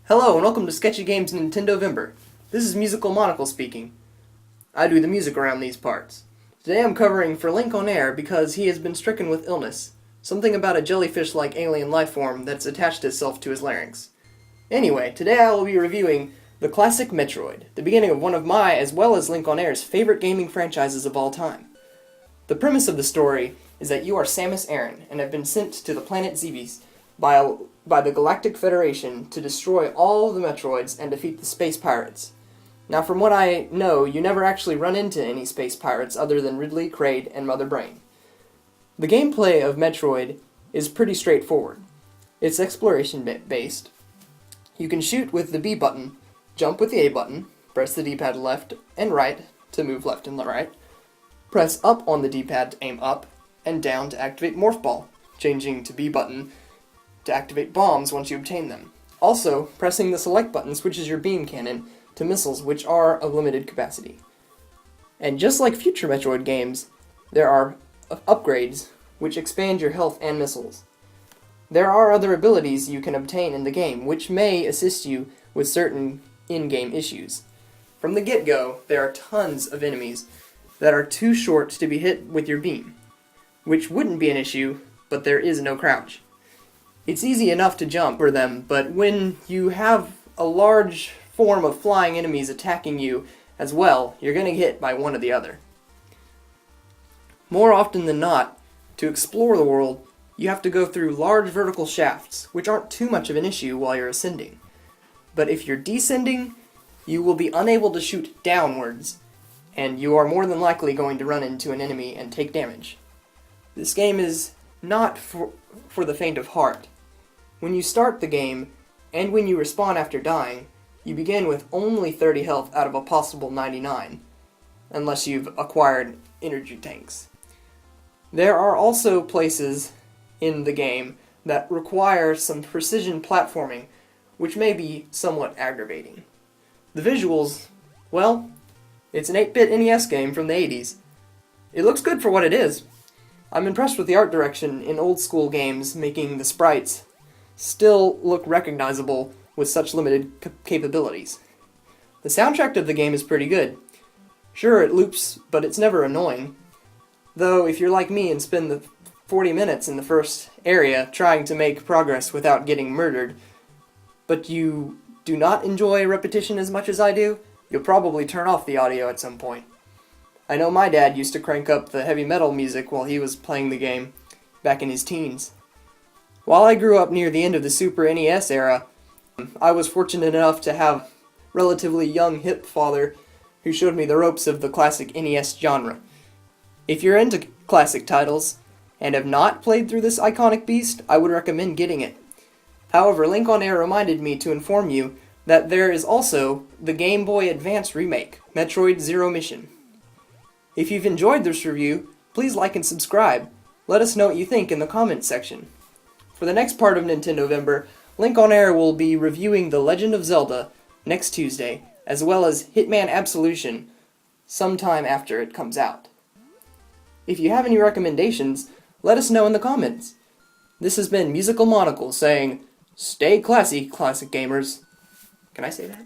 Hello and welcome to Sketchy Games Nintendovember. This is Musical Monacle speaking. I do the music around these parts. Today I'm covering for Link on Air because he has been stricken with illness. Something about a jellyfish-like alien lifeform that's attached itself to his larynx. Anyway, today I will be reviewing the classic Metroid, the beginning of one of my, as well as Link on Air's, favorite gaming franchises of all time. The premise of the story is that you are Samus Aran and have been sent to the planet Zebes by the Galactic Federation to destroy all of the Metroids and defeat the space pirates. Now, from what I know, you never actually run into any space pirates other than Ridley, Kraid, and Mother Brain. The gameplay of Metroid is pretty straightforward. It's exploration-based. You can shoot with the B button, jump with the A button, press the D-pad left and right to move left and right, press up on the D-pad to aim up, and down to activate Morph Ball, changing to B button to activate bombs once you obtain them. Also, pressing the select button switches your beam cannon to missiles, which are of limited capacity. And just like future Metroid games, there are upgrades which expand your health and missiles. There are other abilities you can obtain in the game, which may assist you with certain in-game issues. From the get-go, there are tons of enemies that are too short to be hit with your beam, which wouldn't be an issue, but there is no crouch. It's easy enough to jump for them, but when you have a large form of flying enemies attacking you as well, you're going to get hit by one or the other. More often than not, to explore the world, you have to go through large vertical shafts, which aren't too much of an issue while you're ascending. But if you're descending, you will be unable to shoot downwards, and you are more than likely going to run into an enemy and take damage. This game is not for the faint of heart. When you start the game, and when you respawn after dying, you begin with only 30 health out of a possible 99, unless you've acquired energy tanks. There are also places in the game that require some precision platforming, which may be somewhat aggravating. The visuals, well, it's an 8-bit NES game from the 80s. It looks good for what it is. I'm impressed with the art direction in old school games, making the sprites still look recognizable with such limited capabilities. The soundtrack of the game is pretty good. Sure, it loops, but it's never annoying. Though, if you're like me and spend the 40 minutes in the first area trying to make progress without getting murdered, but you do not enjoy repetition as much as I do, you'll probably turn off the audio at some point. I know my dad used to crank up the heavy metal music while he was playing the game back in his teens. While I grew up near the end of the Super NES era, I was fortunate enough to have a relatively young hip father who showed me the ropes of the classic NES genre. If you're into classic titles and have not played through this iconic beast, I would recommend getting it. However, Link on Air reminded me to inform you that there is also the Game Boy Advance remake, Metroid Zero Mission. If you've enjoyed this review, please like and subscribe. Let us know what you think in the comments section. For the next part of Nintendovember, Link on Air will be reviewing The Legend of Zelda next Tuesday, as well as Hitman Absolution sometime after it comes out. If you have any recommendations, let us know in the comments. This has been Musical Monacle saying, stay classy, classic gamers. Can I say that?